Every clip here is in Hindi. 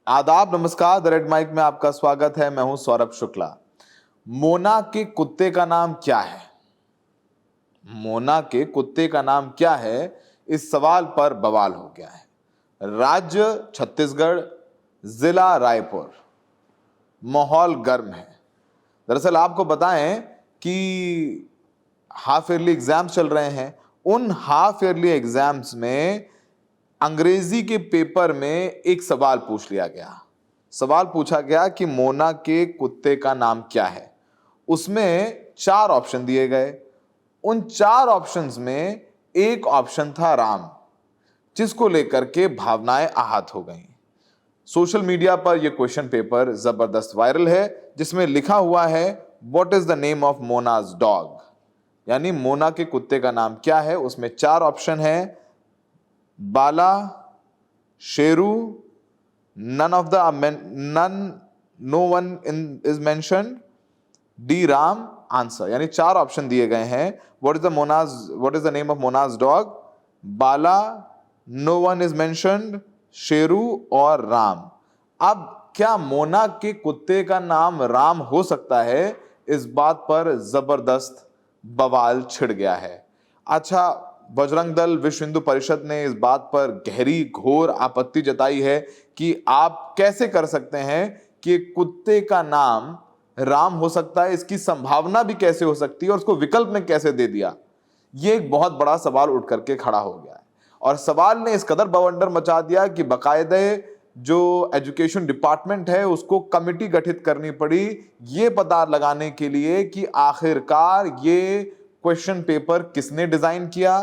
आदाब, नमस्कार। द रेड माइक में आपका स्वागत है। मैं हूं सौरभ शुक्ला। मोना के कुत्ते का नाम क्या है? मोना के कुत्ते का नाम क्या है, इस सवाल पर बवाल हो गया है। राज्य छत्तीसगढ़, जिला रायपुर। माहौल गर्म है। दरअसल आपको बताएं कि हाफ ईयरली एग्जाम्स चल रहे हैं। उन हाफ ईयरली एग्जाम्स में अंग्रेजी के पेपर में एक सवाल पूछ लिया गया। सवाल पूछा गया कि मोना के कुत्ते का नाम क्या है। उसमें 4 ऑप्शन दिए गए। उन 4 ऑप्शंस में एक ऑप्शन था राम, जिसको लेकर के भावनाएं आहत हो गईं। सोशल मीडिया पर यह क्वेश्चन पेपर जबरदस्त वायरल है, जिसमें लिखा हुआ है what is the name of Mona's dog, यानी मोना के कुत्ते का नाम क्या है। उसमें 4 ऑप्शन है, Bala, Sheru, no one is mentioned, D Ram, answer. यानी 4 ऑप्शन दिए गए हैं। What is the name of Mona's dog, Bala, no one is mentioned, Sheru और राम। अब क्या मोना के कुत्ते का नाम राम हो सकता है, इस बात पर जबरदस्त बवाल छिड़ गया है। अच्छा, बजरंग दल विश्व हिंदू परिषद ने इस बात पर गहरी घोर आपत्ति जताई है कि आप कैसे कर सकते हैं कि कुत्ते का नाम राम हो सकता है, इसकी संभावना भी कैसे हो सकती है और उसको विकल्प में कैसे दे दिया। यह एक बहुत बड़ा सवाल उठ करके खड़ा हो गया है और सवाल ने इस कदर बवंडर मचा दिया कि बाकायदे जो एजुकेशन डिपार्टमेंट है उसको कमिटी गठित करनी पड़ी, यह पता लगाने के लिए कि आखिरकार ये क्वेश्चन पेपर किसने डिजाइन किया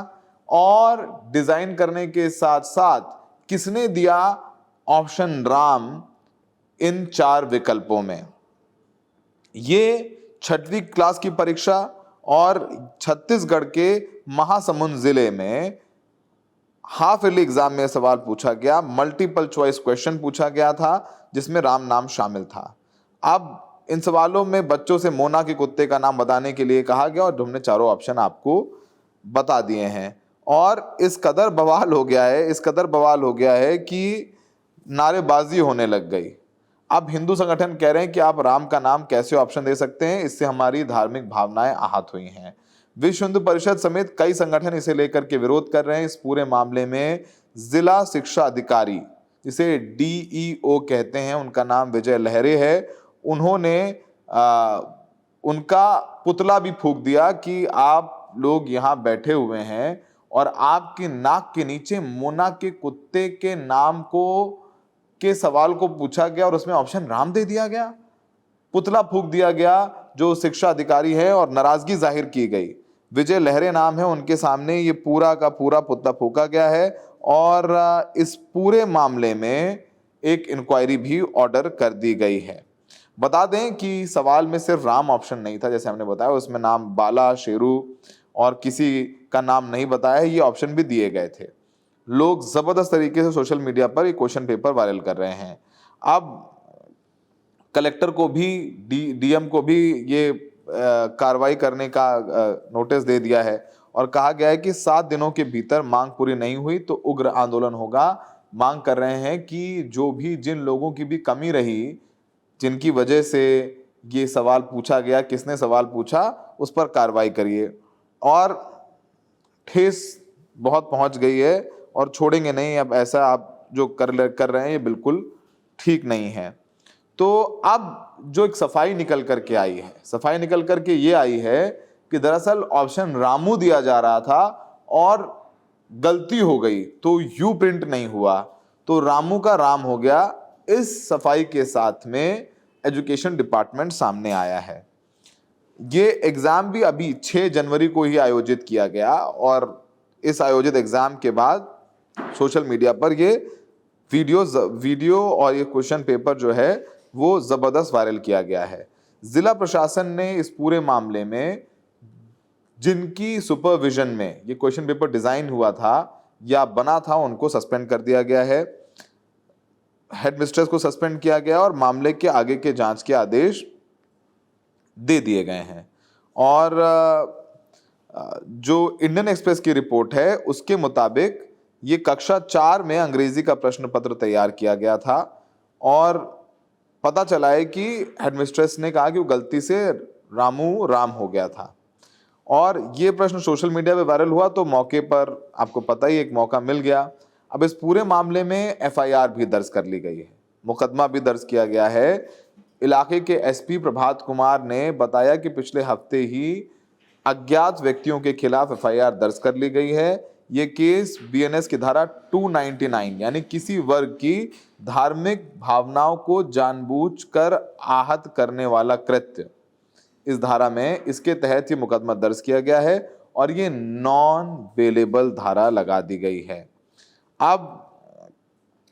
और डिजाइन करने के साथ साथ किसने दिया ऑप्शन राम इन 4 विकल्पों में। ये 6वीं क्लास की परीक्षा और छत्तीसगढ़ के महासमुंद जिले में हाफ ईयरली एग्जाम में सवाल पूछा गया। मल्टीपल चॉइस क्वेश्चन पूछा गया था जिसमें राम नाम शामिल था। अब इन सवालों में बच्चों से मोना के कुत्ते का नाम बताने के लिए कहा गया और हमने चारों ऑप्शन आपको बता दिए हैं। और इस कदर बवाल हो गया है कि नारेबाजी होने लग गई। अब हिंदू संगठन कह रहे हैं कि आप राम का नाम कैसे ऑप्शन दे सकते हैं, इससे हमारी धार्मिक भावनाएं आहत हुई हैं। विश्व हिंदू परिषद समेत कई संगठन इसे लेकर के विरोध कर रहे हैं। इस पूरे मामले में जिला शिक्षा अधिकारी, जिसे डीईओ कहते हैं, उनका नाम विजय लहरे है, उन्होंने उनका पुतला भी फूंक दिया कि आप लोग यहां बैठे हुए हैं और आपकी नाक के नीचे मोना के कुत्ते के नाम के सवाल को पूछा गया और उसमें ऑप्शन राम दे दिया गया, पुतला फूंक दिया गया जो शिक्षा अधिकारी है और नाराजगी जाहिर की गई। विजय लहरे नाम है, उनके सामने ये पूरा का पूरा पुतला फूंका गया है और इस पूरे मामले में एक इंक्वायरी भी ऑर्डर कर दी गई है। बता दें कि सवाल में सिर्फ राम ऑप्शन नहीं था, जैसे हमने बताया, उसमें नाम बाला, शेरू और किसी का नाम नहीं बताया, ये ऑप्शन भी दिए गए थे। लोग जबरदस्त तरीके से सोशल मीडिया पर ये क्वेश्चन पेपर वायरल कर रहे हैं। अब कलेक्टर को भी, डीएम को भी ये कार्रवाई करने का नोटिस दे दिया है और कहा गया है कि 7 दिनों के भीतर मांग पूरी नहीं हुई तो उग्र आंदोलन होगा। मांग कर रहे हैं कि जिन लोगों की भी कमी रही, जिनकी वजह से ये सवाल पूछा गया, किसने सवाल पूछा, उस पर कार्रवाई करिए। और ठेस बहुत पहुंच गई है और छोड़ेंगे नहीं। अब ऐसा आप जो कर रहे हैं ये बिल्कुल ठीक नहीं है। तो अब जो एक सफाई निकल करके ये आई है कि दरअसल ऑप्शन रामू दिया जा रहा था और गलती हो गई तो यू प्रिंट नहीं हुआ, तो रामू का राम हो गया। इस सफाई के साथ में एजुकेशन डिपार्टमेंट सामने आया है। ये एग्जाम भी अभी 6 जनवरी को ही आयोजित किया गया और इस आयोजित एग्जाम के बाद सोशल मीडिया पर ये वीडियो और ये क्वेश्चन पेपर जो है वो जबरदस्त वायरल किया गया है। जिला प्रशासन ने इस पूरे मामले में, जिनकी सुपरविजन में ये क्वेश्चन पेपर डिजाइन हुआ था या बना था, उनको सस्पेंड कर दिया गया है। हेडमिस्ट्रेस को सस्पेंड किया गया और मामले के आगे के जांच के आदेश दे दिए गए हैं। और जो इंडियन एक्सप्रेस की रिपोर्ट है उसके मुताबिक ये कक्षा 4 में अंग्रेजी का प्रश्न पत्र तैयार किया गया था और पता चला है कि हेडमिस्ट्रेस ने कहा कि वो गलती से रामू राम हो गया था। और ये प्रश्न सोशल मीडिया पे वायरल हुआ तो मौके पर आपको पता ही एक मौका मिल गया। अब इस पूरे मामले में एफआईआर भी दर्ज कर ली गई है, मुकदमा भी दर्ज किया गया है। इलाके के एसपी प्रभात कुमार ने बताया कि पिछले हफ्ते ही अज्ञात व्यक्तियों के खिलाफ एफआईआर दर्ज कर ली गई है। ये केस बीएनएस की धारा 299 यानी किसी वर्ग की धार्मिक भावनाओं को जानबूझकर आहत करने वाला कृत्य, इस धारा में इसके तहत ये मुकदमा दर्ज किया गया है और ये नॉन बेलेबल धारा लगा दी गई है। अब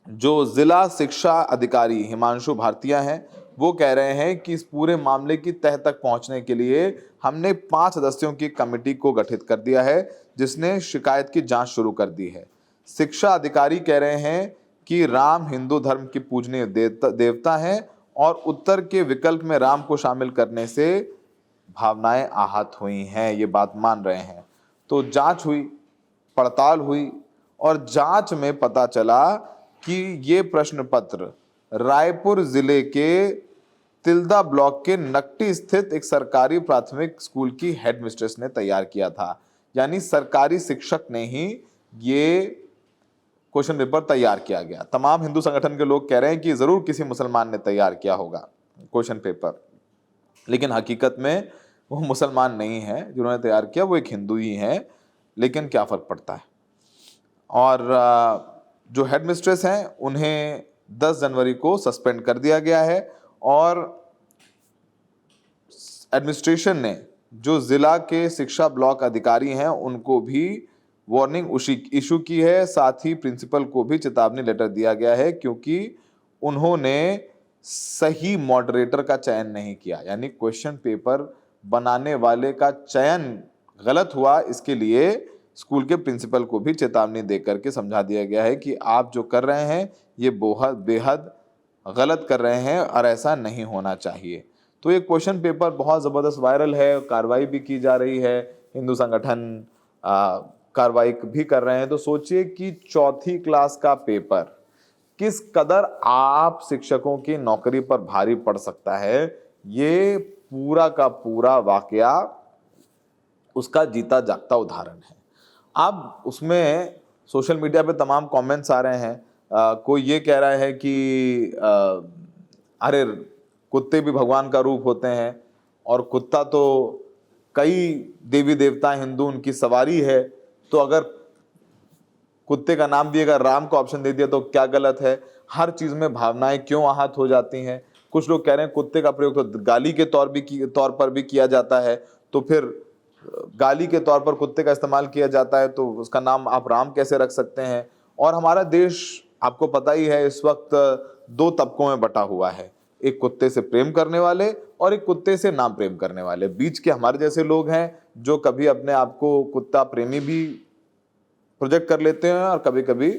जो जिला शिक्षा अधिकारी हिमांशु भारतीया हैं, वो कह रहे हैं कि इस पूरे मामले की तह तक पहुंचने के लिए हमने 5 सदस्यों की कमेटी को गठित कर दिया है, जिसने शिकायत की जांच शुरू कर दी है। शिक्षा अधिकारी कह रहे हैं कि राम हिंदू धर्म की पूजनीय देवता हैं और उत्तर के विकल्प में राम को शामिल करने से भावनाएं आहत हुई हैं, ये बात मान रहे हैं। तो जांच हुई, पड़ताल हुई और जांच में पता चला कि ये प्रश्न पत्र रायपुर जिले के तिल्दा ब्लॉक के नकटी स्थित एक सरकारी प्राथमिक स्कूल की हेडमिस्ट्रेस ने तैयार किया था। यानी सरकारी शिक्षक ने ही ये क्वेश्चन पेपर तैयार किया गया। तमाम हिंदू संगठन के लोग कह रहे हैं कि जरूर किसी मुसलमान ने तैयार किया होगा क्वेश्चन पेपर, लेकिन हकीकत में वो मुसलमान नहीं है जिन्होंने तैयार किया, वो एक हिंदू ही है। लेकिन क्या फर्क पड़ता है। और जो हेडमिस्ट्रेस हैं उन्हें 10 जनवरी को सस्पेंड कर दिया गया है और एडमिनिस्ट्रेशन ने जो जिला के शिक्षा ब्लॉक अधिकारी हैं उनको भी वार्निंग इशू की है। साथ ही प्रिंसिपल को भी चेतावनी लेटर दिया गया है क्योंकि उन्होंने सही मॉडरेटर का चयन नहीं किया, यानी क्वेश्चन पेपर बनाने वाले का चयन गलत हुआ। इसके लिए स्कूल के प्रिंसिपल को भी चेतावनी देकर के समझा दिया गया है कि आप जो कर रहे हैं ये बेहद गलत कर रहे हैं और ऐसा नहीं होना चाहिए। तो ये क्वेश्चन पेपर बहुत ज़बरदस्त वायरल है, कार्रवाई भी की जा रही है, हिंदू संगठन कार्रवाई भी कर रहे हैं। तो सोचिए कि 4th क्लास का पेपर किस कदर आप शिक्षकों की नौकरी पर भारी पड़ सकता है। ये पूरा का पूरा वाकया उसका जीता जागता उदाहरण है। अब उसमें सोशल मीडिया पे तमाम कमेंट्स आ रहे हैं। कोई ये कह रहा है कि अरे कुत्ते भी भगवान का रूप होते हैं और कुत्ता तो कई देवी देवता हिंदू उनकी सवारी है, तो अगर कुत्ते का नाम भी अगर राम का ऑप्शन दे दिया तो क्या गलत है। हर चीज में भावनाएं क्यों आहत हो जाती हैं। कुछ लोग कह रहे हैं कुत्ते का प्रयोग तो गाली के तौर पर भी किया जाता है, तो फिर गाली के तौर पर कुत्ते का इस्तेमाल किया जाता है तो उसका नाम आप राम कैसे रख सकते हैं। और हमारा देश आपको पता ही है इस वक्त 2 तबकों में बटा हुआ है, एक कुत्ते से प्रेम करने वाले और एक कुत्ते से नाम प्रेम करने वाले। बीच के हमारे जैसे लोग हैं जो कभी अपने आप को कुत्ता प्रेमी भी प्रोजेक्ट कर लेते हैं और कभी कभी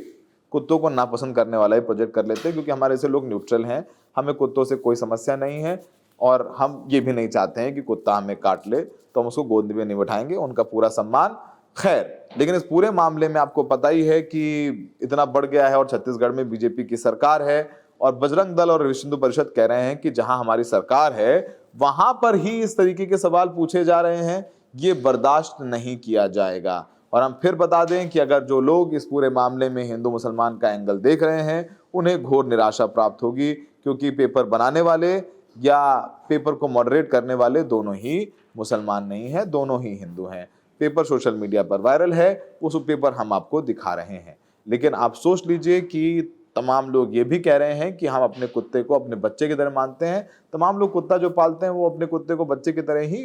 कुत्तों को नापसंद करने वाला ही प्रोजेक्ट कर लेते हैं, क्योंकि हमारे ऐसे लोग न्यूट्रल हैं, हमें कुत्तों से कोई समस्या नहीं है और हम ये भी नहीं चाहते हैं कि कुत्ता हमें काट ले तो हम उसको गोद में नहीं बिठाएंगे, उनका पूरा सम्मान। खैर, लेकिन इस पूरे मामले में आपको पता ही है कि इतना बढ़ गया है और छत्तीसगढ़ में बीजेपी की सरकार है और बजरंग दल और विश्व हिंदू परिषद कह रहे हैं कि जहां हमारी सरकार है वहां पर ही इस तरीके के सवाल पूछे जा रहे हैं, ये बर्दाश्त नहीं किया जाएगा। और हम फिर बता दें कि अगर जो लोग इस पूरे मामले में हिंदू मुसलमान का एंगल देख रहे हैं उन्हें घोर निराशा प्राप्त होगी, क्योंकि पेपर बनाने वाले या पेपर को मॉडरेट करने वाले दोनों ही मुसलमान नहीं है, दोनों ही हिंदू हैं। पेपर सोशल मीडिया पर वायरल है, उस पेपर हम आपको दिखा रहे हैं। लेकिन आप सोच लीजिए कि तमाम लोग ये भी कह रहे हैं कि हम अपने कुत्ते को अपने बच्चे की तरह मानते हैं। तमाम लोग कुत्ता जो पालते हैं वो अपने कुत्ते को बच्चे की तरह ही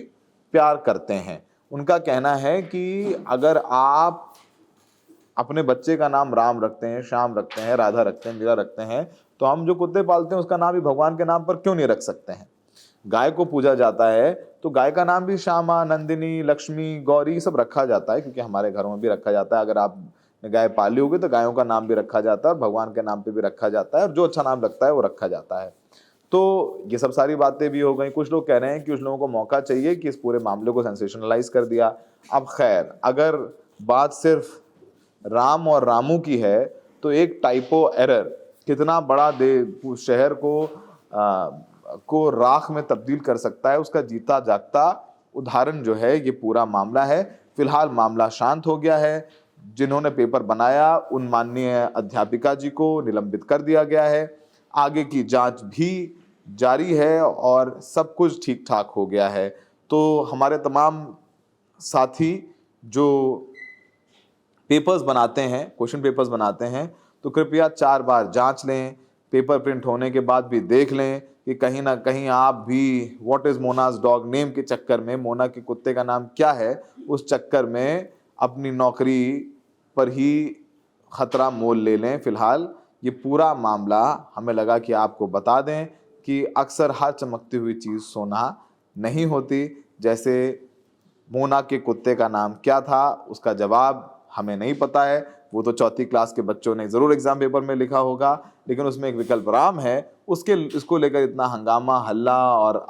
प्यार करते हैं। उनका कहना है कि अगर आप अपने बच्चे का नाम राम रखते हैं, श्याम रखते हैं, राधा रखते हैं, मीरा रखते हैं, तो हम जो कुत्ते पालते हैं उसका नाम भी भगवान के नाम पर क्यों नहीं रख सकते हैं। गाय को पूजा जाता है तो गाय का नाम भी श्यामा, नंदिनी, लक्ष्मी, गौरी सब रखा जाता है, क्योंकि हमारे घरों में भी रखा जाता है। अगर आप गाय पाली होगी तो गायों का नाम भी रखा जाता है और भगवान के नाम पे भी रखा जाता है और जो अच्छा नाम लगता है वो रखा जाता है। तो ये सब सारी बातें भी हो गई। कुछ लोग कह रहे हैं कि उस लोगों को मौका चाहिए कि इस पूरे मामले को सेंसेशनलाइज कर दिया। अब खैर, अगर बात सिर्फ राम और रामू की है तो एक टाइपो एरर कितना बड़ा शहर को राख में तब्दील कर सकता है, उसका जीता जागता उदाहरण जो है ये पूरा मामला है। फिलहाल मामला शांत हो गया है। जिन्होंने पेपर बनाया उन माननीय अध्यापिका जी को निलंबित कर दिया गया है। आगे की जांच भी जारी है और सब कुछ ठीक ठाक हो गया है। तो हमारे तमाम साथी जो पेपर्स बनाते हैं, क्वेश्चन पेपर्स बनाते हैं, तो कृपया 4 बार जांच लें। पेपर प्रिंट होने के बाद भी देख लें कि कहीं ना कहीं आप भी व्हाट इज मोनाज डॉग नेम के चक्कर में, मोना के कुत्ते का नाम क्या है, उस चक्कर में अपनी नौकरी पर ही खतरा मोल ले लें। फिलहाल ये पूरा मामला हमें लगा कि आपको बता दें कि अक्सर हर चमकती हुई चीज़ सोना नहीं होती। जैसे मोना के कुत्ते का नाम क्या था, उसका जवाब हमें नहीं पता है। वो तो 4th क्लास के बच्चों ने ज़रूर एग्जाम पेपर में लिखा होगा, लेकिन उसमें एक विकल्प राम है। इसको लेकर इतना हंगामा हल्ला और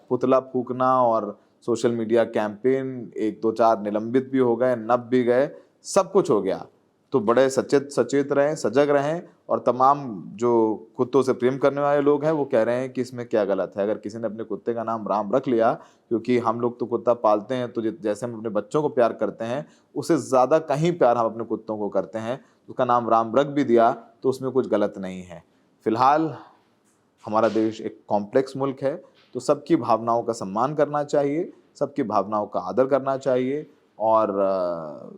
पुतला फूकना और सोशल मीडिया कैंपेन, 1 2 4 निलंबित भी हो गए, नप भी गए, सब कुछ हो गया। तो बड़े सचेत रहें, सजग रहें। और तमाम जो कुत्तों से प्रेम करने वाले लोग हैं वो कह रहे हैं कि इसमें क्या गलत है। अगर किसी ने अपने कुत्ते का नाम राम रख लिया, क्योंकि हम लोग तो कुत्ता पालते हैं, तो जैसे हम अपने बच्चों को प्यार करते हैं उससे ज़्यादा कहीं प्यार हम अपने कुत्तों को करते हैं, उसका नाम राम रख भी दिया तो उसमें कुछ गलत नहीं है। फिलहाल हमारा देश एक कॉम्प्लेक्स मुल्क है, तो सबकी भावनाओं का सम्मान करना चाहिए, सबकी भावनाओं का आदर करना चाहिए। और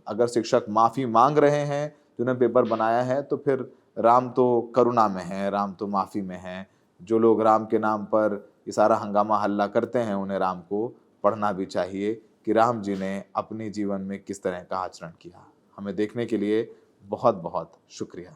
अगर शिक्षक माफ़ी मांग रहे हैं जिन्होंने पेपर बनाया है, तो फिर राम तो करुणा में है, राम तो माफ़ी में है। जो लोग राम के नाम पर ये सारा हंगामा हल्ला करते हैं, उन्हें राम को पढ़ना भी चाहिए कि राम जी ने अपने जीवन में किस तरह का आचरण किया। हमें देखने के लिए बहुत बहुत शुक्रिया।